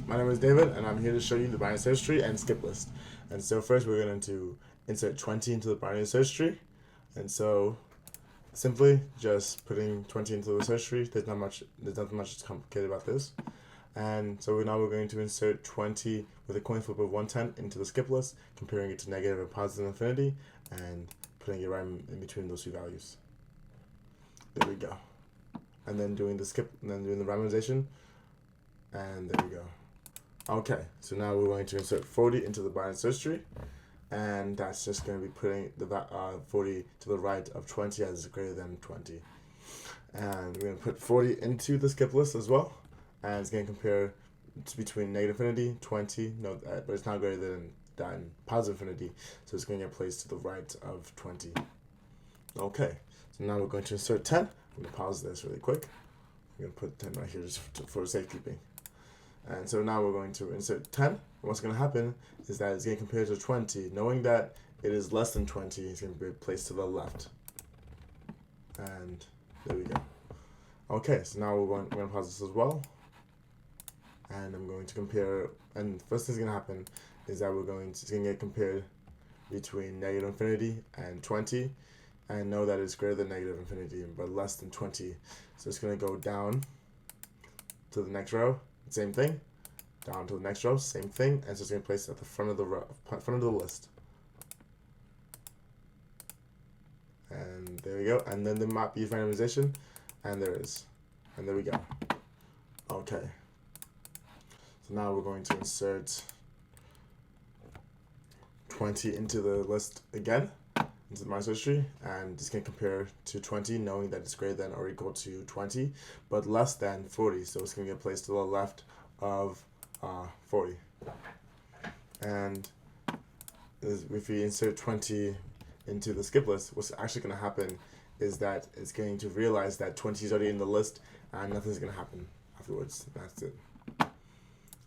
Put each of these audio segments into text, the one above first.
My name is David, and I'm here to show you the binary search tree and skip list. And so first we're going to insert 20 into the binary search tree. And so simply just putting 20 into the search tree, there's nothing much complicated about this. And so now we're going to insert 20 with a coin flip of 110 into the skip list, comparing it to negative and positive infinity, and putting it right in between those two values. There we go. And then doing the skip, and then doing the randomization, and there we go. Okay, so now we're going to insert 40 into the binary search tree, and that's just going to be putting the 40 to the right of 20 as greater than 20. And we're going to put 40 into the skip list as well, and it's going to compare between negative infinity, 20, no, but it's not greater than positive infinity, so it's going to get placed to the right of 20. Okay, so now we're going to insert 10. I'm going to pause this really quick. I'm going to put 10 right here just for safekeeping. And so now we're going to insert 10. And what's going to happen is that it's going to compare to 20. Knowing that it is less than 20, it's going to be placed to the left. And there we go. Okay, so now we're going to pause this as well. And I'm going to compare, and first thing's going to happen is that it's going to get compared between negative infinity and 20. And know that it's greater than negative infinity, but less than 20. So it's going to go down to the next row. Same thing, down to the next row, same thing, and so it's going to place it at the front of the row, front of the list. And there we go. And then there might be randomization, and there is, and there we go. Okay. So now we're going to insert 20 into the list again, into the binary search tree, and it's going to compare to 20, knowing that it's greater than or equal to 20, but less than 40. So it's going to get placed to the left of 40. And if we insert 20 into the skip list, what's actually going to happen is that it's going to realize that 20 is already in the list, and nothing's going to happen afterwards. That's it.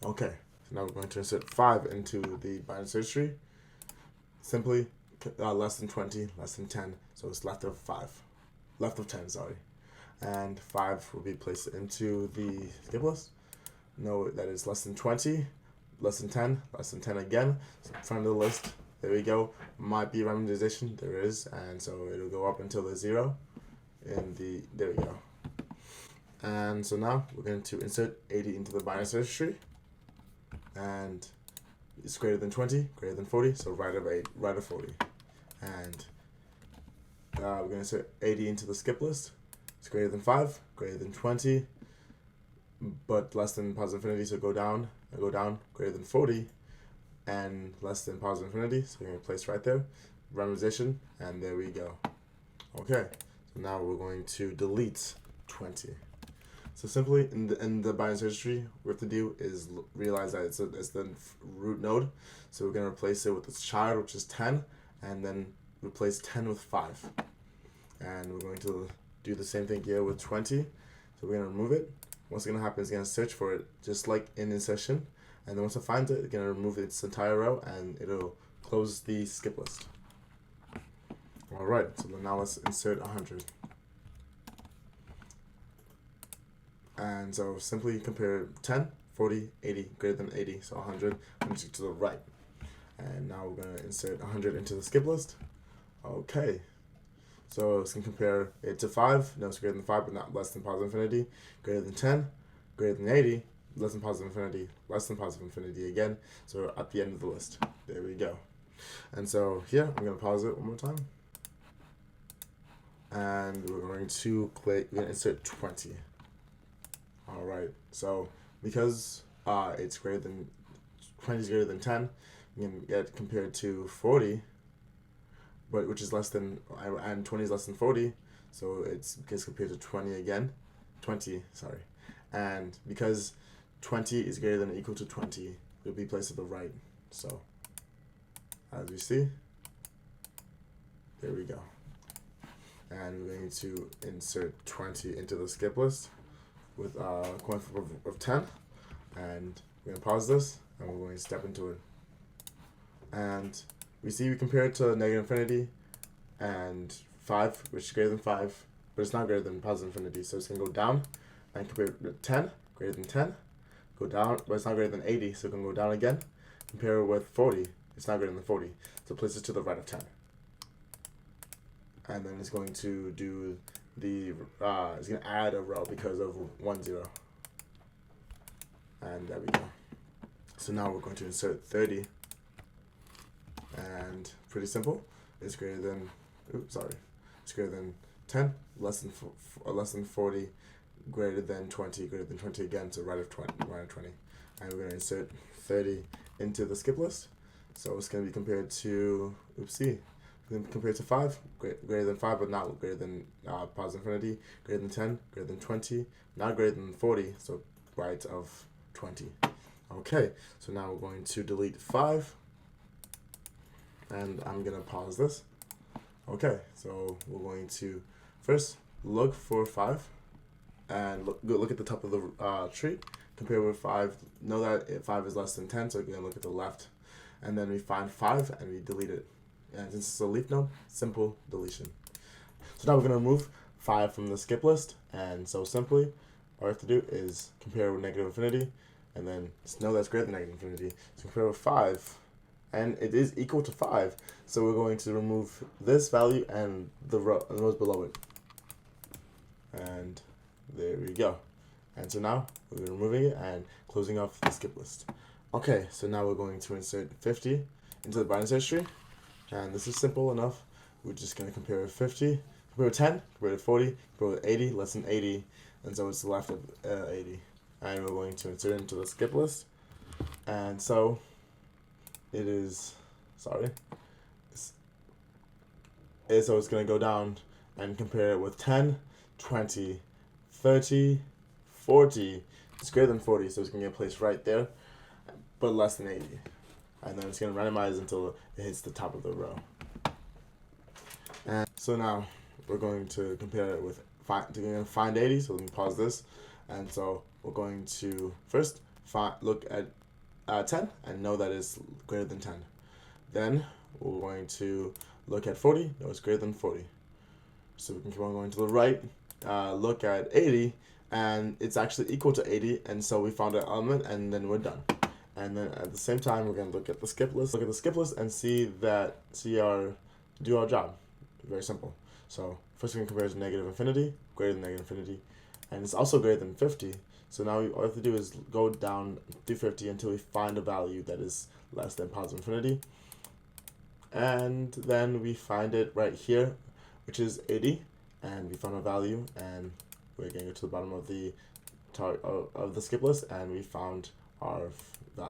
Okay, so now we're going to insert 5 into the binary search tree. Simply less than 20, less than 10, so it's left of 10, sorry. And 5 will be placed into the skip list. Know that it's less than 20, less than 10 again, so front of the list, there we go. Might be randomization, there is, and so it'll go up until there's 0, there we go. And so now we're going to insert 80 into the binary search tree, and it's greater than 20, greater than 40, so right of 40. And we're going to insert 80 into the skip list. It's greater than 5, greater than 20, but less than positive infinity, so go down, greater than 40, and less than positive infinity, so we're going to place right there. Randomization, and there we go. Okay, so now we're going to delete 20. So simply, in the binary search tree, what we have to do is realize that it's the root node. So we're going to replace it with its child, which is 10, and then replace 10 with 5. And we're going to do the same thing here with 20. So we're going to remove it. What's going to happen is it's going to search for it, just like in insertion. And then once it finds it, it's going to remove its entire row, and it'll close the skip list. Alright, so now let's insert 100. And so simply compare 10, 40, 80, greater than 80, so 100, to the right. And now we're going to insert 100 into the skip list. Okay. So it's going to compare it to 5. No, it's greater than 5, but not less than positive infinity. Greater than 10, greater than 80, less than positive infinity, less than positive infinity again. So at the end of the list. There we go. And so here, I'm going to pause it one more time. And we're going to insert 20. Alright, so because it's greater than 20 is greater than 10, we can get compared to 40, but which is less than, and 20 is less than 40, so it gets compared to 20, sorry. And because 20 is greater than or equal to 20, it'll be placed to the right. So as we see, there we go. And we're going to insert 20 into the skip list with a coin flip of 10, and we're going to pause this, and we're going to step into it. And we see we compare it to negative infinity and 5, which is greater than 5, but it's not greater than positive infinity, so it's going to go down and compare it to 10, greater than 10, go down, but it's not greater than 80, so we can go down again. Compare it with 40, it's not greater than 40, so place it to the right of 10. And then it's going to do the, it's going to add a row because of 1, 0. And there we go. So now we're going to insert 30. And pretty simple. It's greater than, it's greater than 10, less than 40, greater than 20 again, so right of 20. And we're going to insert 30 into the skip list. So it's going to be compared to, compared to 5, greater than 5, but not greater than positive infinity, greater than 10, greater than 20, not greater than 40, so right of 20. Okay, so now we're going to delete 5, and I'm going to pause this. Okay, so we're going to first look for 5, and look at the top of the tree, compare with 5, know that 5 is less than 10, so we're going to look at the left, and then we find 5, and we delete it. And since it's a leaf node, simple deletion. So now we're going to remove 5 from the skip list, and so simply, all we have to do is compare with negative infinity, and then know that's greater than negative infinity, so compare with 5, and it is equal to 5, so we're going to remove this value and the rows below it. And there we go. And so now we're removing it and closing off the skip list. Okay, so now we're going to insert 50 into the binary search tree, and this is simple enough. We're just going to compare with 50, compare with 10, compare with 40, compare with 80, less than 80, and so it's left of 80. And we're going to insert it into the skip list. And so it is, so it's going to go down and compare it with 10, 20, 30, 40. It's greater than 40, so it's going to get placed right there, but less than 80. And then it's going to randomize until it hits the top of the row. And so now we're going to compare it with find 80, so let me pause this. And so we're going to first look at 10 and know that it's greater than 10. Then we're going to look at 40, know it's greater than 40. So we can keep on going to the right, look at 80, and it's actually equal to 80, and so we found an element, and then we're done. And then at the same time, we're going to look at the skip list, and do our job. Very simple. So first we can compare it to negative infinity, greater than negative infinity, and it's also greater than 50. So now all we have to do is go down through 50 until we find a value that is less than positive infinity. And then we find it right here, which is 80, and we found a value, and we're going to go to the bottom of the skip list, and we found our